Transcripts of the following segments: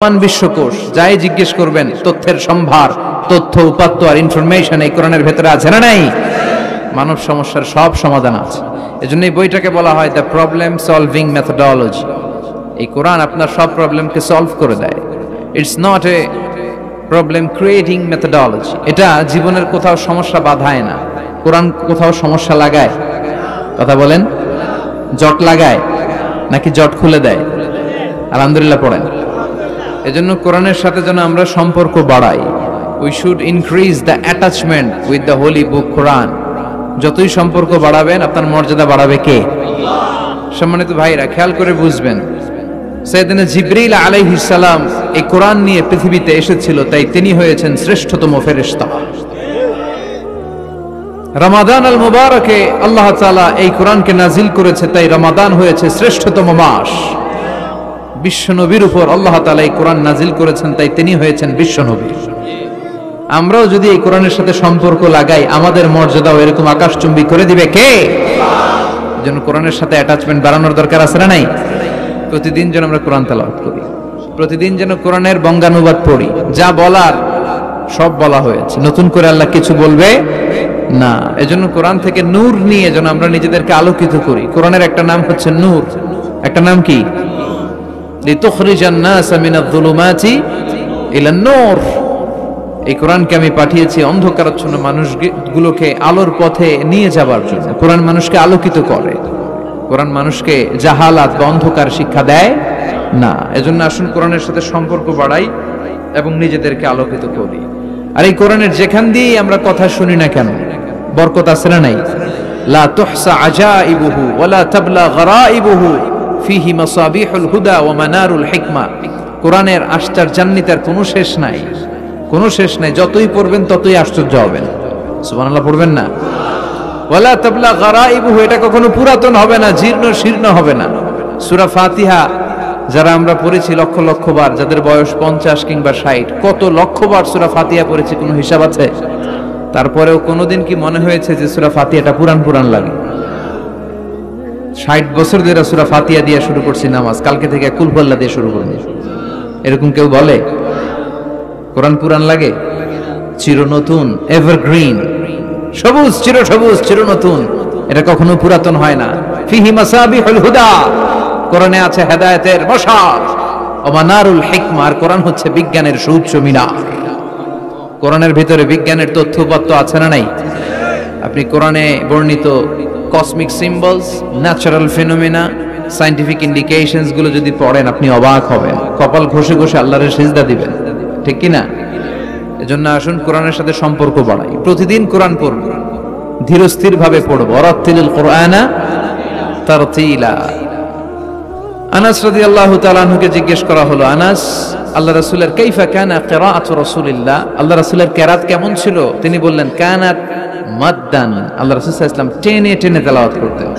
বিশ্বকোষ, যাই জিজ্ঞেস করবেন তথ্যের সম্ভার, তথ্য উপাত্ত আর ইনফরমেশন এই কোরআনের ভেতরে আছে না নাই? মানব সমস্যার সব সমাধান আছে। এজন্য এই বইটাকে বলা হয় দ্য প্রবলেম সলভিং মেথোডোলজি। এই কোরআন আপনার সব প্রবলেমকে সলভ করে দেয়। It's not a problem creating methodology. এটা জীবনের কোথাও সমস্যা বাধায় না। কোরআন কোথাও সমস্যা লাগায়? কথা বলেন, জট লাগায় নাকি জট খুলে দেয়? আলহামদুলিল্লাহ পড়েন। এজন্য কোরআনের সাথে যেন আমরা সম্পর্ক বাড়াই। We should increase the attachment with the holy book Quran. যতই সম্পর্ক বাড়াবেন আপনার মর্যাদা বাড়াবে কে? সম্মানিত ভাইরা, খেয়াল করে বুঝবেন, সাইয়েদনা জিবরিল আলাইহিস সালাম এই কোরআন নিয়ে পৃথিবীতে এসেছিল, তাই তিনি হয়েছেন শ্রেষ্ঠতম ফেরেশতা। রমাদান আল মুবারকে আল্লাহ তাআলা এই কোরআনকে নাজিল করেছে, তাই রমাদান হয়েছে শ্রেষ্ঠতম মাস। বিশ্বনবীর উপর আল্লাহ তাআলা এই কোরআন নাজিল করেছেন, তাই তিনি হয়েছেন বিশ্বনবী। আমরাও যদি এই কোরআনের সাথে সম্পর্ক লাগাই, আমাদের মর্যাদাও এরকম আকাশচুম্বী করে দিবে কে? যেন কোরআনের সাথে অ্যাটাচমেন্ট বাড়ানোর দরকার আছে না নাই? প্রতিদিন যেন আমরা কোরআন তেলাওয়াত করি, প্রতিদিন যেন কোরআনের বঙ্গানুবাদ পড়ি। যা বলার সব বলা হয়েছে, নতুন করে আল্লাহ কিছু বলবে না। এজন্য কোরআন থেকে নূর নিয়ে যেন আমরা নিজেদেরকে আলোকিত করি। কোরআনের একটা নাম হচ্ছে নূর, একটা নাম কি? লিতুখরিজান নাস মিনাজ যুলুমাতি ইলান নূর। এই কোরআনকে আমি পাঠিয়েছি অন্ধকারাচ্ছন্ন মানুষগুলোকে আলোর পথে নিয়ে যাবার জন্য। কোরআন মানুষকে আলোকিত করে, কোরআন মানুষকে জাহালাত বা অন্ধকার শিক্ষা দেয় না। এজন্য আসুন কোরআনের সাথে সম্পর্ক বাড়াই এবং নিজেদেরকে আলোকিত করি। আর এই কোরআনের যেখান দিয়ে আমরা কথা শুনি না কেন, বরকত আছে না নাই? লা তুহসা আজাইবুহু ওয়ালা তাবলা গরাইবুহু ফিহি মাসাবিহুল হুদা ওয়া মানারুল হিকমা। কোরআনের আশ্চর্যান্বিতার কোনো শেষ নাই, কোনো শেষ নাই। যতই পড়বেন ততই আশ্চর্য হবেন। সুবহানাল্লাহ পড়বেন না? ওয়ালা তাবলা গরাইবুহু, এটা কখনো পুরাতন হবে না, জীর্ণ শীর্ণ হবে না। সূরা ফাতিহা যারা আমরা পড়েছি লক্ষ লক্ষ বার, যাদের বয়স 50 কিংবা 60, কত লক্ষ বার সূরা ফাতিহা পড়েছি, কোনো হিসাব আছে? তারপরেও কোনোদিন কি মনে হয়েছে যে সূরা ফাতিহাটা পুরান পুরান লাগে? 60 বছর ধরে সূরা ফাতিহা দিয়ে শুরু করছি নামাজ, কালকে থেকে কুল হুয়াল্লাহ দিয়ে শুরু করব, এরকম কেউ বলে? কোরআন পুরান লাগে? চির নতুন, এভারগ্রিন, সবুজ, চির সবুজ, চির নতুন। এটা কখনো পুরাতন হয় না। ফিহি মাসাবিহুল হুদা, কোরআনে আছে হেদায়েতের মশাল, ওয়া মানারুল হিকমা, আর কোরআন হচ্ছে বিজ্ঞানের সুউচ্চ মিনার। কোরআনের ভিতরে বিজ্ঞানের তথ্য উপাত্ত আছে না নাই? আপনি কোরআনে বর্ণিত cosmic symbols, natural ফিনোমেনা, scientific indications গুলো যদি পড়েন আপনি অবাক হবেন, কপাল ঘষে ঘষে আল্লাহর সিজদা দিবেন, ঠিক কি না? এজন্য আসুন কোরআনের সাথে সম্পর্ক বাড়াই। প্রতিদিন কোরআন পড়ব, ধীরস্থির ভাবে পড়ব। ওয়ারাত্তিলিল কুরআনা তারতিলা। আনাস রাদিয়াল্লাহু তাআলা আনহুকে জিজ্ঞেস করা হলো, আনাস, আল্লাহ রাসূলের কাইফা কানা কিরাআতু রাসূলিল্লাহ, আল্লাহ রাসূলের কিরাত কেমন ছিল? তিনি বললেন, কানাত মাদ্দান, আল্লাহ রাসূল সাল্লাল্লাহু আলাইহি ওয়াসাল্লাম টেনে টেনে তেলাওয়াত করতেন,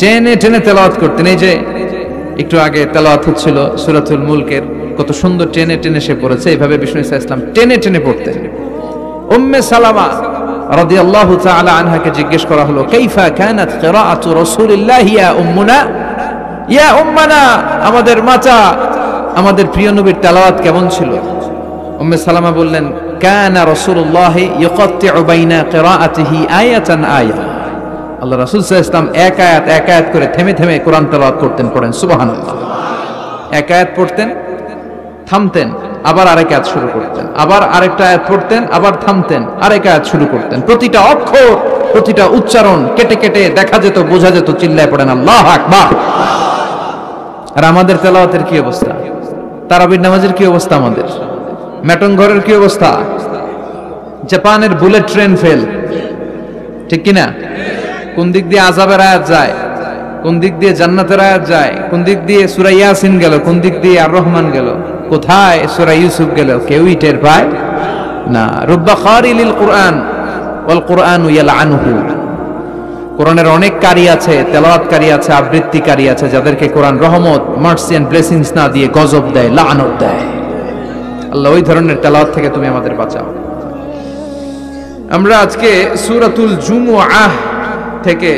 টেনে টেনে তেলাওয়াত করতেন। এই যে একটু আগে তেলাওয়াত হচ্ছিল সূরাতুল মুলকের, কত সুন্দর টেনে টেনে সে পড়েছে। এইভাবে বিষ্ণু সাল্লাল্লাহু আলাইহি ওয়াসাল্লাম টেনে টেনে পড়তেন। উম্মে সালামা রাদিয়াল্লাহু তাআলা আনহাকে জিজ্ঞেস করা হলো, কাইফা কানাত কিরাআতু রাসূলিল্লাহ ইয়া উম্মুনা, ইয়া উম্মানা, আমাদের মাতা, আমাদের প্রিয় নবীর তেলাওয়াত কেমন ছিল? উম্মে সালামা বললেন, কানা রাসূলুল্লাহ ইয়াকাত্তিউ বাইনা কিরাআতিহি আয়াতান আয়া, আল্লাহ রাসূল সাল্লাল্লাহু আলাইহি ওয়াসাল্লাম এক আয়াত এক আয়াত করে থেমে থেমে কোরআন তেলাওয়াত করতেন। পড়েন সুবহানাল্লাহ। এক আয়াত পড়তেন, থামতেন, আবার আরেক আয়াত শুরু করতেন, আবার আরেকটা আয়াত পড়তেন, আবার থামতেন, আরেক আয়াত শুরু করতেন। প্রতিটা অক্ষর, প্রতিটা উচ্চারণ কেটে কেটে দেখা যেত, বোঝা যেত। চিল্লায় পড়েন আল্লাহু আকবার। আর আমাদের তেলাওয়াতের কি অবস্থা? তারাবির নামাজের কি অবস্থা? আমাদের মেটন ঘরের কি অবস্থা? জাপানের বুলেট ট্রেন ফেল, ঠিক কিনা? কোন দিক দিয়ে আযাবের আয়াত যায়, কোন দিক দিয়ে জান্নাতের আয়াত যায়, কোন দিক দিয়ে সূরা ইয়াসিন গেল, কোন দিক দিয়ে আর রহমান গেল, কোথায় সূরা ইউসুফ গেল, কেউই টের পায় না। রুব্বা খারিলিল কুরআন ওয়াল কুরআনু ইয়ালআনুহু, কোরআনের অনেক কারি আছে, তেলাওয়াতকারী আছে, আবৃত্তিকারী আছে, যাদেরকে কোরআন রহমত, মার্সি এন্ড ব্লেসিংস না দিয়ে গজব দেয়, লাআনত দেয়। আল্লাহ ওই ধরনের তেলাওয়াত থেকে তুমি আমাদের বাঁচাও। আমরা আজকে সূরাতুল জুমুআহ থেকে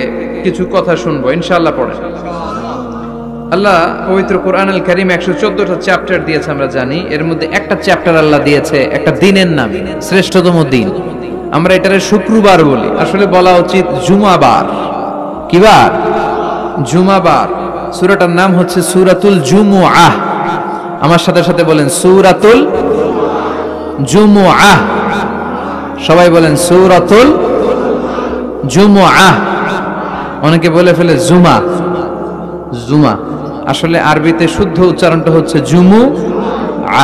কিছু কথা শুনবো ইনশাআল্লাহ। পড়ে আল্লাহ পবিত্র কোরআন আল কারীম 114টা চ্যাপ্টার দিয়েছে আমরা জানি। এর মধ্যে একটা চ্যাপ্টার আল্লাহ দিয়েছে একটা দিনের নাম, শ্রেষ্ঠতম দিন। আমরা এটারে শুক্রবার বলি, আসলে বলা উচিত জুমাবার। কি বার? জুমাবার। সূরাটার নাম হচ্ছে সূরাতুল জুমুআহ। আমার সাথে সাথে বলেন সূরাতুল জুমুআহ। সবাই বলেন সূরাতুল জুমুআহ। অনেকে বলে ফেলে জুমা। জুমা আসলে আরবিতে শুদ্ধ উচ্চারণটা হচ্ছে জুমু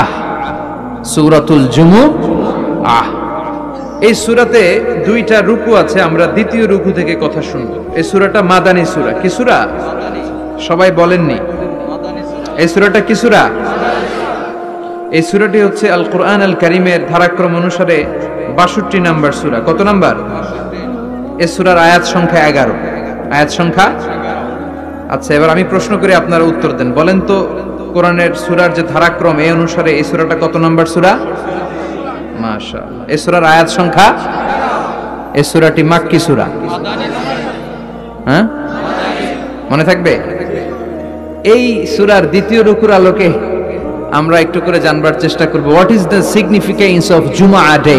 আহ, সূরাতুল জুমু আহ। এই সূরাতে দুইটা রুকু আছে, আমরা দ্বিতীয় রুকু থেকে কথা শুনবো। এই সূরাটা মাদানী সূরা। কি সূরা? সবাই বলেননি এই সূরাটা কি সূরা? এই সূরাটি হচ্ছে আল কোরআন আল কারীমের ধারাক্রম অনুসারে 62 নাম্বার সূরা। কত নাম্বার? এই সূরার আয়াত সংখ্যা 11। আয়াত সংখ্যা। আচ্ছা, এবার আমি প্রশ্ন করি, আপনারা উত্তর দেন। বলেন তো কোরআনের সূরার যে ধারাক্রম এই অনুসারে এই সূরাটা কত নাম্বার সূরা? মাশাআল্লাহ। এই সূরার আয়াত সংখ্যা। এই সূরাটি মাক্কি সূরা। হ্যাঁ, মনে থাকবে? এই সূরার দ্বিতীয় রুকুর আলোকে আমরা একটু করে জানবার চেষ্টা করব what is the significance of জুমা ডে।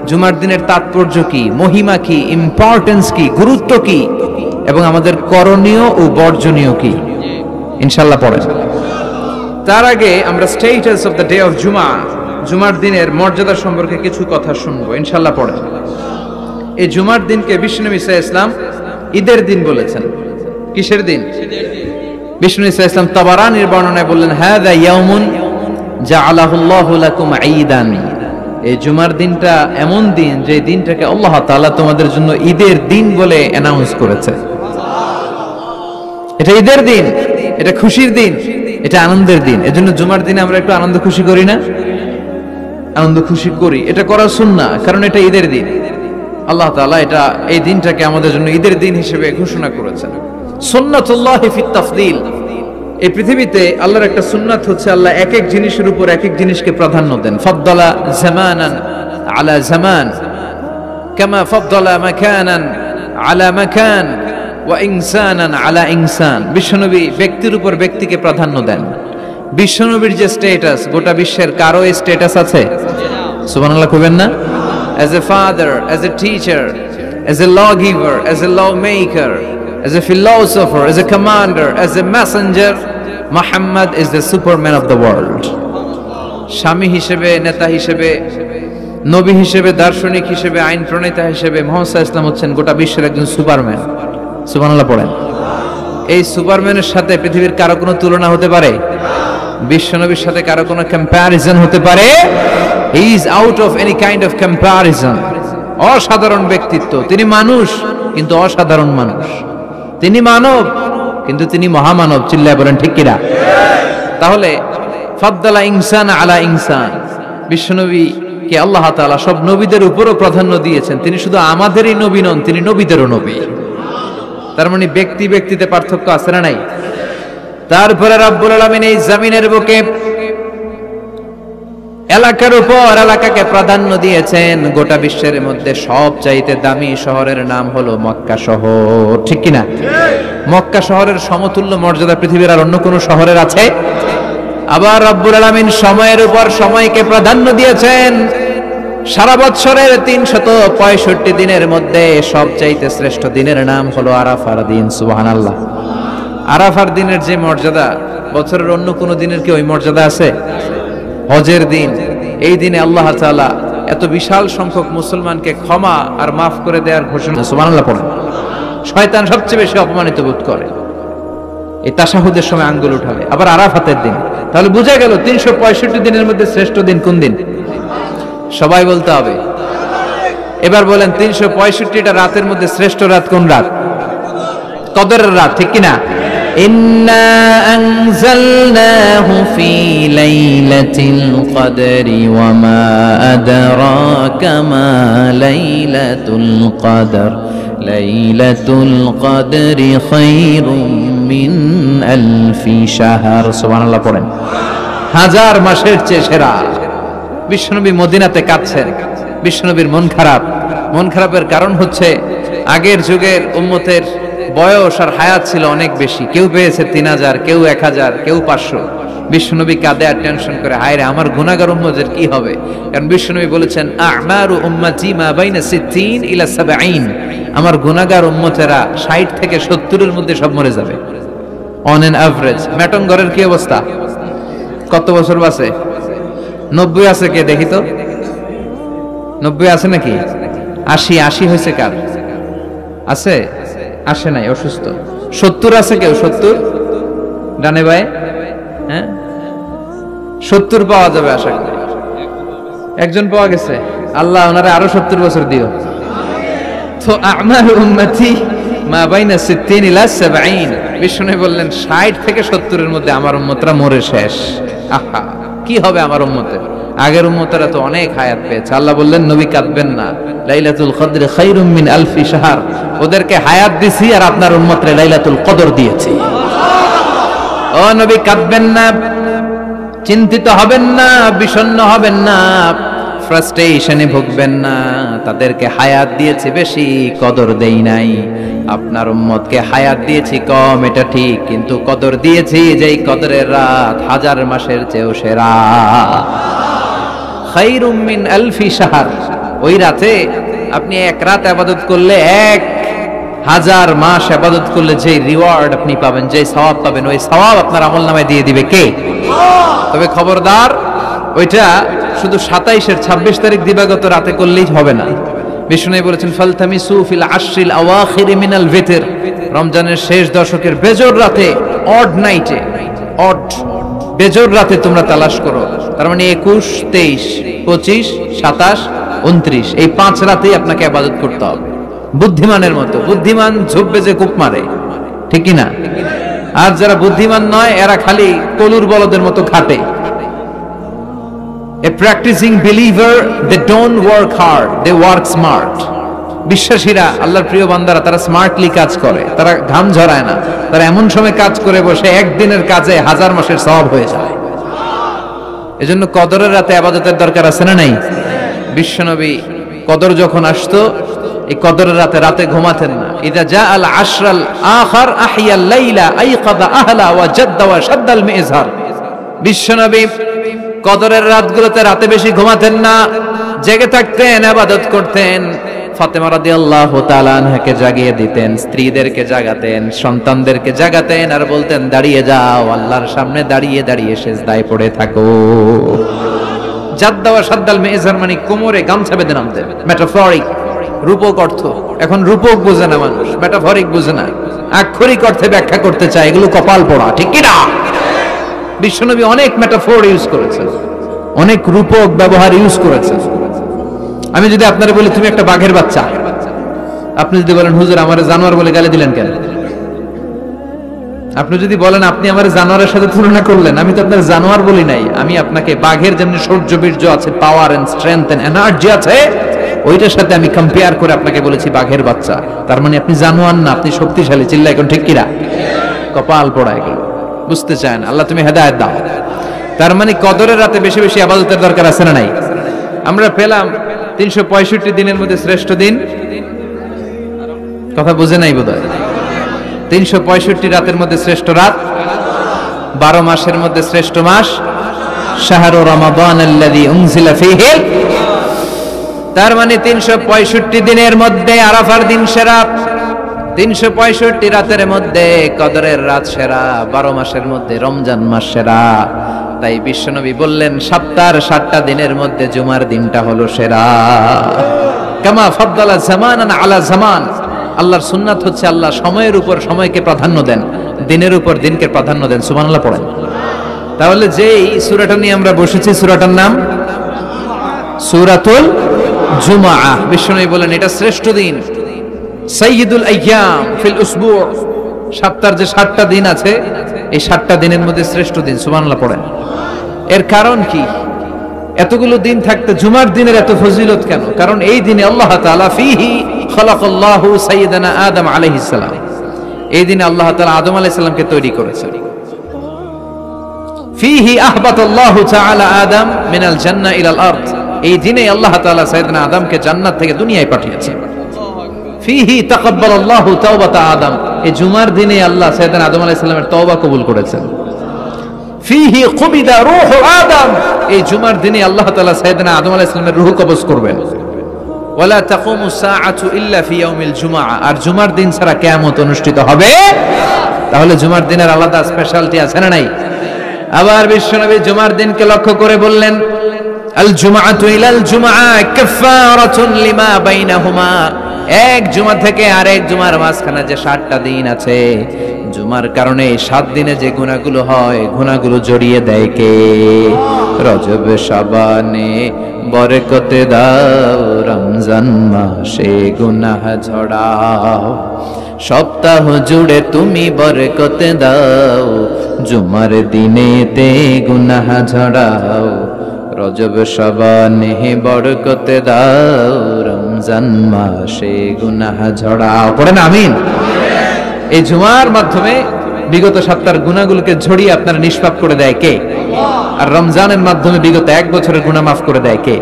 জুমার দিনের তাৎপর্য কি, মহিমা কি, ইম্পর্টেন্স কি, গুরুত্ব কি, এবং আমাদের করণীয় ও বর্জনীয় কি, ইনশাআল্লাহ পড়েন। তার আগে আমরা status of the day of জুমা, জুমার দিনের মর্যাদা সম্পর্কে কিছু কথা শুনবো, ইনশাআল্লাহ পড়েন। এই জুমার দিনকে বিশ্বনবী সাল্লাল্লাহু আলাইহি ওয়াসাল্লাম ঈদের দিন বলেছেন। কিসের দিন? বিশ্বনবী সাল্লাল্লাহু আলাইহি ওয়াসাল্লাম তাবারানির বর্ণনায় বললেন হাযা ইয়াউমুন জাআলাহুল্লাহু লাকুম ঈদান। এই জুমার দিনটা এমন দিন যে দিনটাকে আল্লাহ তাআলা তোমাদের জন্য ঈদের দিন বলে অ্যানাউন্স করেছে। এটা ঈদের দিন, এটা খুশির দিন, এটা আনন্দের দিন। এজন্য জুমার দিনে আমরা একটু আনন্দ খুশি করি না? আনন্দ খুশি করি, এটা করা সুন্নাহ, কারণ এটা ঈদের দিন। আল্লাহ তাআলা এটা এই দিনটাকে আমাদের জন্য ঈদের দিন হিসেবে ঘোষণা করেছেন। সুন্নাতুল্লাহি ফিত তাফদীল। এই পৃথিবীতে আল্লাহর একটা সুন্নাত হচ্ছে আল্লাহ এক এক জিনিসের উপর এক এক জিনিসকে প্রাধান্য দেন। ফাদ্দালা জামানান আলা জামান কামা ফাদ্দালা মাকানান আলা মাকান ওয়া ইনসানান আলা ইনসান। বিশ্বনবী ব্যক্তির উপর ব্যক্তিকে প্রাধান্য দেন। বিশ্বনবীর যে স্ট্যাটাস, গোটা বিশ্বের কারো এই স্ট্যাটাস আছে? সুবহানাল্লাহ কইবেন না? As a father, as a teacher, as a lawgiver, as a lawmaker, as a philosopher, as a commander, as a messenger, Muhammad is the superman of the world. স্বামী হিসেবে, নেতা হিসেবে, নবী হিসেবে, দার্শনিক হিসেবে, আইন প্রণেতা হিসেবে মুহাম্মদ সাল্লাল্লাহু আলাইহি ওয়াসাল্লাম হচ্ছেন গোটা বিশ্বের একজন সুপারম্যান। সুবহানাল্লাহ পড়েন। এই সুপারম্যানের সাথে পৃথিবীর কারো কোনো তুলনা হতে পারে? বিশ্বনবীর সাথে কারো কোনো কম্প্যারিজন হতে পারে? He is out of any kind of comparison. অসাধারণ ব্যক্তিত্ব। তিনি মানুষ কিন্তু অসাধারণ মানুষ। তিনি মানব কিন্তু তিনি মহামানব। চিল্লায় বলেন ঠিক কিনা? তাহলে ফাদ্দালা ইনসান আলা ইনসান। বিশ্বনবীকে আল্লাহ তাআলা সব নবীদের উপরও প্রাধান্য দিয়েছেন। তিনি শুধু আমাদেরই নবী নন, তিনি নবীদেরও নবী। তার মানে ব্যক্তি ব্যক্তিতে পার্থক্য আছে না নাই? তারপরে রব্বুল আলামিন এই জমিনের বুকে এলাকার উপর এলাকাকে প্রাধান্য দিয়েছেন। গোটা বিশ্বের মধ্যে সবচাইতে দামি শহরের নাম হলো মক্কা শহর। ঠিক কিনা? মক্কা শহরের সমতুল্য মর্যাদা পৃথিবীর আর অন্য কোন শহরের আছে? আবার রব্বুল আলামিন সময়ের উপর সময়কে প্রাধান্য দিয়েছেন। সারা বছরের 365 দিনের মধ্যে সবচাইতে শ্রেষ্ঠ দিনের নাম হলো আরাফার দিন। সুবহানাল্লাহ। আরাফার দিনের যে মর্যাদা, বছরের অন্য কোন দিনের কি ওই মর্যাদা আছে? হজের দিন, এই দিনে আল্লাহ তাআলা এত বিশাল সংখ্যক মুসলমানকে ক্ষমা আর মাফ করে দেওয়ার ঘোষণা। সুবহানাল্লাহ পড়েন। শয়তান সবচেয়ে বেশি অপমানিত বোধ করে এই তাশাহুদের সময় আঙ্গুল উঠালে, আবার আরাফাতের দিন। তাহলে বোঝা গেল 365 দিনের মধ্যে শ্রেষ্ঠ দিন কোন দিন? সবাই বলতে হবে। এবার বলেন 365টা রাতের মধ্যে শ্রেষ্ঠ রাত কোন রাত? কদরের রাত। ঠিক কিনা? ইন্না আনজালনাহু ফি লাইলাতিল কদরি ওয়া মা আদরাকা মা লাইলাতুল কদর লাইলাতুল কদরি খায়রুম মিন আলফি শাহর। সুবহানাল্লাহ পড়েন। হাজার মাসের চেয়ে সেরা। বিশ্বনবী মদিনাতে কাঁদছেন। বিশ্বনবীর মন খারাপ। মন খারাপের কারণ হচ্ছে আগের যুগের উম্মতের বয়স আর হায়াত ছিল অনেক বেশি, কেউ পেয়েছে 3000, কেউ 1000, কেউ 500। বিশ্বনবী কাঁদে আর টেনশন করে, হায় রে আমার গুনাহগার উম্মতের কি হবে? কারণ বিশ্বনবী বলেছেন আ'মারু উম্মতি মা বাইনা 60 ইলা 70, আমার গুনাহগার উম্মতেরা 60 থেকে 70 এর মধ্যে সব মরে যাবে অন এন এভারেজ। ম্যাটন ঘরের কি অবস্থা? কত বছর বাঁচে? 90 আছে কে দেখি তো? 90 আছে নাকি? 80 হয়েছে কার? আছে? আসে নাই, অসুস্থ। 70 আছে কেউ? 70 ডানে বায়ে? হ্যাঁ, 70 পাওয়া যাবে আশা করি। একজন পাওয়া গেছে, আল্লাহ ওনারা আরো 70 বছর দিও। তো আমারু উম্মতি মা বাইনা 60 ইলা 70, বিষ্ণু বললেন 60 থেকে 70 এর মধ্যে আমার উম্মতরা মরে শেষ। আহা, কি হবে আমার উম্মতের? আগের উম্মতেরা তো অনেক হায়াত পেয়েছে। আল্লাহ বললেন নবী কাঁদবেন না, লাইলাতুল কদর খায়রুম মিন আলফি শাহর, ওদেরকে হায়াত দিছি আর আপনার উম্মতরে লাইলাতুল কদর দিয়েছি। ও নবী কাঁদবেন না, চিন্তিত হবেন না, বিষণ্ণ হবেন না, ফ্রাস্ট্রেশনে ভুগবেন না। তাদেরকে হায়াত দিয়েছি বেশি, কদর দেই নাই। আপনার উম্মতকে হায়াত দিয়েছি কম, এটা ঠিক, কিন্তু কদর দিয়েছি যেই কদরের রাত 1000 মাসের চেয়েও সেরা। খায়রুম মিন আলফি শাহর, ওই রাতে আপনি এক রাত ইবাদত করলে 1000 মাস ইবাদত করলে যে রিওয়ার্ড আপনি পাবেন, যে সওয়াব পাবেন, ওই সওয়াব আপনার আমলনামায় দিয়ে দিবে কে? তবে খবরদার, ওইটা শুধু 27-এর 26 তারিখ দিবাগত রাতে করলেই হবে না। বিষ্ণু বলেছেন ফালতামিসু ফিল আশরিল আওয়াখির মিনাল ভিতর, রমজানের শেষ দশকের বেজোর রাতে, অড নাইটে, অড বেজোর রাতে তোমরা তালাশ করো। তার মানে 21, 23, 25, 27, 29 এই 5 রাতেই আপনাকে ইবাদত করতে হবে বুদ্ধিমানের মতো। বুদ্ধিমান ঝুঁকবে যে কূপ মারে, ঠিক কি না? আর যারা বুদ্ধিমান নয় এরা খালি কলুর বলদের মতো খাটে। A practicing believer, they don't work hard, they work smart. বিশ্বাসীরা, আল্লাহর প্রিয় বান্দারা, তারা স্মার্টলি কাজ করে, তারা ঘাম ঝরায় না, তারা এমন সময় কাজ করে বসে একদিনের কাজে 1000 মাসের সওয়াব হয়ে যায়। এজন্য কদরের রাতে ইবাদতের দরকার আছে না নাই? বিশ্বনবী কদর যখন আসতো, এই কদরের রাতে ঘুমাতেন না। ইদা জাআল আশরাল আখার আহিয়াল লাইলা আইকাযা আহলা ওয়া জাদ্দা ওয়া শাদ্দাল মিজহার। বিশ্বনবী কদরের রাতগুলোতে রাতে বেশি ঘুমাতেন না, জেগে থাকতেন, ইবাদত করতেন। ফাতেমা রাদিয়াল্লাহু তাআলা আনহাকে জাগিয়ে দিতেন, স্ত্রীদেরকে জাগাতেন, সন্তানদেরকে জাগাতেন, আর বলতেন দাঁড়িয়ে যাও, আল্লাহর সামনে দাঁড়িয়ে দাঁড়িয়ে সিজদায় পড়ে থাকো। জাদ্দা ওয়া শাদ্দাল মিজহার মানে কোমরে গামছা বেঁধে নামতেন। মেটাফরিক, রূপক অর্থ। এখন রূপক বোঝে না মানুষ, মেটাফরিক বোঝে না, আক্ষরিক অর্থে ব্যাখ্যা করতে চায়, এগুলো কপাল পোড়া, ঠিক কি না? বিশ্বনবী অনেক মেটাফোর ইউজ করেছেন, অনেক রূপক ব্যবহার ইউজ করেছেন। আমি যদি আপনারা বলি তুমি একটা বাঘের বাচ্চা, আপনি যদি বলেন হুজুর আমারে জানোয়ার বলে গালি দিলেন কেন? আপনি যদি বলেন আপনি আমারে জানোয়ারের সাথে তুলনা করলেন, আমি তো আপনার জানোয়ার বলি নাই, আমি আপনাকে বাঘের যেমনি শৌর্য বীর্য আছে, power and strength and energy আছে, ওইটার সাথে আমি কম্পেয়ার করে আপনাকে বলেছি বাঘের বাচ্চা। তার মানে আপনি জানোয়ার না, আপনি শক্তিশালী। চিল্লা এখন ঠিক কিনা? কপাল পোড়া এগুলো, বুঝতে চায় না। আল্লাহ তুমি হেদায়েত দাও। তার মানে কদরের রাতে বেশি বেশি ইবাদতের দরকার আছে না নাই? আমরা পেলাম 365 দিনের মধ্যে শ্রেষ্ঠ দিন, কথা বুঝে নাই বোধহয়। 365 রাতের মধ্যে শ্রেষ্ঠ রাত, 12 মাসের মধ্যে শ্রেষ্ঠ মাস, শাহরু রমাদান আল্লাযী উনজিলা ফীহি। তার মানে 365 দিনের মধ্যে আরাফার দিন সেরা, 365 রাতের মধ্যে কদরের রাত সেরা, 12 মাসের মধ্যে রমজান মাস সেরা। তাই বিশ্বনবী বললেন সপ্তাহের 7টা দিনের মধ্যে জুমার দিনটা হলো সেরা। কামা ফাদ্দালা জামানান আলা জামান, আল্লাহর সুন্নাত হচ্ছে আল্লাহ সময়ের উপর সময়কে প্রাধান্য দেন, দিনের উপর দিনকে প্রাধান্য দেন। সুবহানাল্লাহ পড়েন। তাহলে যেই সূরাটা নিয়ে আমরা বসেছি, সূরাটার নাম সূরাতুল জুমআহ। বিশ্বনবী বলেন এটা শ্রেষ্ঠ দিন, সাইয়্যিদুল আইয়াম ফিল উসবু', সপ্তাহের যে 7টা দিন আছে, এই 7টা দিনের মধ্যে শ্রেষ্ঠ দিন। সুবহানাল্লাহ পড়েন। এর কারণ কি? এতগুলো দিন থাকতে জুমার দিনের এত ফজিলত কেন? কারণ এই দিনে আল্লাহ তাআলা ফীহি খালাকাল্লাহু সাইয়্যিদানা আদম আলাইহিস সালাম, এই দিনে আল্লাহ তাআলা আদম আলাইহিস সালামকে তৈরি করেছেন। ফীহি আহবাতাল্লাহু তাআলা আদম মিনাল জান্নাহ ইলাল আরদ, এই দিনে আল্লাহ তাআলা সাইয়্যিদানা আদমকে জান্নাত থেকে দুনিয়ায় পাঠিয়েছেন। ফিহি তাকাব্বালাল্লাহু তাওবাতা আদম, এই জুমার দিনে আল্লাহ সাইয়েদনা আদম আলাইহিস সালামের তওবা কবুল করেছেন। ফিহি কুবিদা রূহু আদম, এই জুমার দিনে আল্লাহ তাআলা সাইয়েদনা আদম আলাইহিস সালামের রূহ কবজ করবেন। ওয়ালা তাকুমু সাআতু ইল্লা ফি ইয়াউমিল জুমআ, আর জুমার দিন ছাড়া কিয়ামত অনুষ্ঠিত হবে। তাহলে জুমার দিনের আলাদা স্পেশালিটি আছে না নাই? আবার বিশ্বনবী জুমার দিনকে লক্ষ্য করে বললেন, আল জুমআতু ইলাল জুমআ কাফারাতুন লিমা বাইনাহুমা, এক জুমা থেকে আরেক জুমার মাঝখানে যে 7টা দিন আছে, জুমার কারণে 7 দিনে যে গুনাহগুলো হয়, গুনাহগুলো জড়িয়ে দেয় কে? রজব শাবানে বরকতে দাও, রমজান মাসে গুনাহ ঝড়াও, সপ্তাহ জুড়ে তুমি বরকতে দাও, জুমার দিনেতে গুনাহ ঝড়াও, রজব শাবানে বরকতে দাও, রমজান মাসে গুনাহ ঝড়াও। পড়েন আমিন। এই জুমার মাধ্যমে বিগত সপ্তাহের গুনাহগুলোকে ঝরিয়ে আপনারা নিষ্পাপ করে দেয় কে? আর রমজানের মাধ্যমে বিগত 1 বছরের গুনাহ মাফ করে দেয় কে?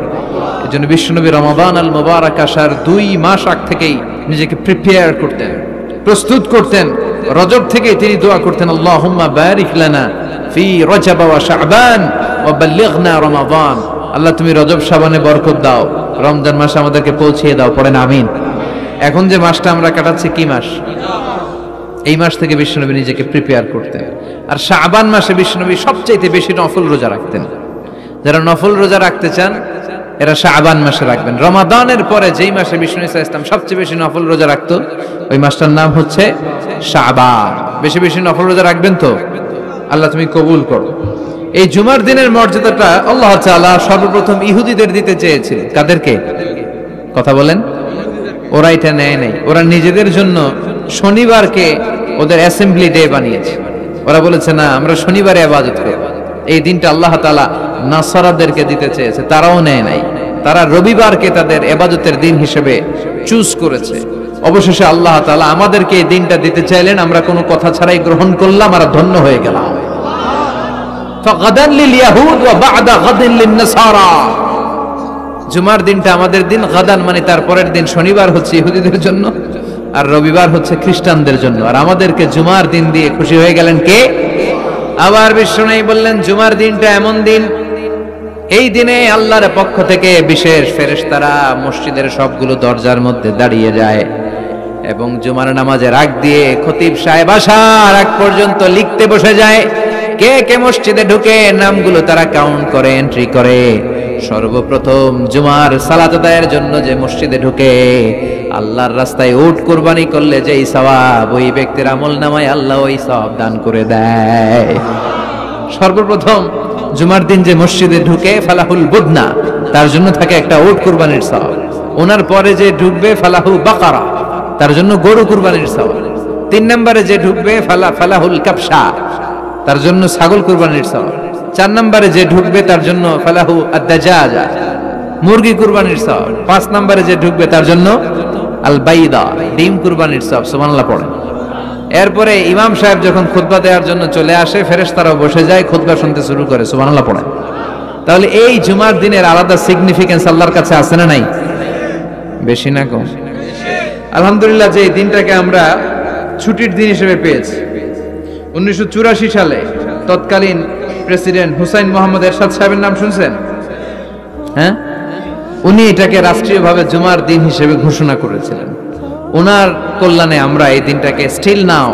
এজন্য বিশ্বনবী রমাদান আল মুবারাক আসার 2 মাস আগ থেকেই নিজেকে প্রিপেয়ার করতেন, প্রস্তুত করতেন। রজব থেকে তিনি দোয়া করতেন, আল্লাহুম্মা বারিক লানা ফি রজব ওয়া শাবান ওয়া বাল্লিগনা রমাদান, আল্লাহ তুমি রজব শাবানে বরকত দাও, রমজান মাসে আমাদেরকে পৌঁছিয়ে দাও। পড়েন আমিন। এখন যে মাসটা আমরা কাটাচ্ছি কি মাস? এই মাস থেকে বিশ্বনবী নিজেকে প্রিপেয়ার করতেন। আর শাবান মাসে বিশ্বনবী সবচেয়ে বেশি নফল রোজা রাখতেন। যারা নফল রোজা রাখতে চান এরা শাবান মাসে রাখবেন। রমাদানের পরে যেই মাসে বিশ্বনবী সাল্লাল্লাহু আলাইহি ওয়াসাল্লাম সবচেয়ে বেশি নফল রোজা রাখতো, ওই মাসটার নাম হচ্ছে শাবান। বেশি বেশি নফল রোজা রাখবেন তো? আল্লাহ তুমি কবুল করো। এই জুমার দিনের মর্যাদাটা আল্লাহ তাআলা সর্বপ্রথম ইহুদিদের দিতে চেয়েছিল। কাদেরকে? কথা বলেন। ওরা এটা নেয় নাই, ওরা নিজেদের জন্য শনিবারকে ওদের অ্যাসেম্বলি ডে বানিয়েছে। ওরা বলেছে না, আমরা শনিবারে ইবাদত করব। এই দিনটা আল্লাহ তাআলা নাসারাদেরকে দিতে চেয়েছে, তারাও নেয় নাই। তারা রবিবারকে তাদের ইবাদতের দিন হিসেবে চুজ করেছে। অবশেষে আল্লাহ তাআলা আমাদেরকে এই দিনটা দিতে চাইলেন, আমরা কোনো কথা ছাড়াই গ্রহণ করলাম আর ধন্য হয়ে গেলাম। ফাগাদান লিল ইয়াহুদ ওয়া বা'দা গাদিন লিন নাসারা, জুমার দিনটা আমাদের দিন, গাদান মানে তারপরের দিন শনিবার হচ্ছে ইহুদিদের জন্য, আর রবিবার হচ্ছে খ্রিস্টানদের জন্য। আর আমাদেরকে জুমার দিন দিয়ে খুশি হয়ে গেলেন কে? আবার বিশ্বনবী বললেন, জুমার দিনটা এমন দিন, এই দিনে আল্লাহর পক্ষ থেকে বিশেষ ফেরেশতারা মসজিদের সবগুলো দরজার মধ্যে দাঁড়িয়ে যায় এবং জুমার নামাজের আগ দিয়ে খতিব সাহেব আসার আগ পর্যন্ত লিখতে বসে যায়। কে কে মসজিদে ঢুকে নামগুলো তারা কাউন্ট করে, এন্ট্রি করে। সর্বপ্রথম জুমার সালাত আদায়ের জন্য যে মসজিদে ঢুকে, আল্লাহর রাস্তায় উট কুরবানি করলে যেই সওয়াব, ওই ব্যক্তির আমলনামায় আল্লাহ ওই সওয়াব দান করে দেয়। সর্বপ্রথম জুমার দিন যে মসজিদে ঢুকে ফালাহুল বুদনা, তার জন্য থাকে একটা উট কুরবানির সওয়াব। ওনার পরে যে ঢুকবে ফালাহু বাকারা, তার জন্য গরু কুরবানির সওয়াব। 3 নম্বরে যে ঢুকবে ফালাহুল কাবশা, তার জন্য ছাগল কুরবানির সওয়াব। 4 নম্বরে যে ঢুকবে তার জন্য ফালাহু আদ-দাজাজা, মুরগি কুরবানির সওয়াব। 5 নম্বরে যে ঢুকবে তার জন্য আল বাইদা, ডিম কুরবানির সওয়াব। সুবহানাল্লাহ পড়েন। এরপরে ইমাম সাহেব যখন খুতবা দেওয়ার জন্য চলে আসে, ফেরেশতারাও বসে যায়, খুতবা শুনতে শুরু করে। সুবহানাল্লাহ পড়েন। তাহলে এই জুমার দিনের আলাদা সিগনিফিকেন্স আল্লাহর কাছে আছে না নাই? বেশি না কম? আলহামদুলিল্লাহ যে এই দিনটাকে আমরা ছুটির দিন হিসেবে পেয়েছি। 1984 সালে তৎকালীন প্রেসিডেন্ট হুসাইন মোহাম্মদ এরশাদ সাহেবের নাম শুনছেন? হ্যাঁ, উনি এটাকে রাষ্ট্রীয়ভাবে জুমার দিন হিসেবে ঘোষণা করেছিলেন। ওনার কল্যাণে আমরা এই দিনটাকে স্টিল নাও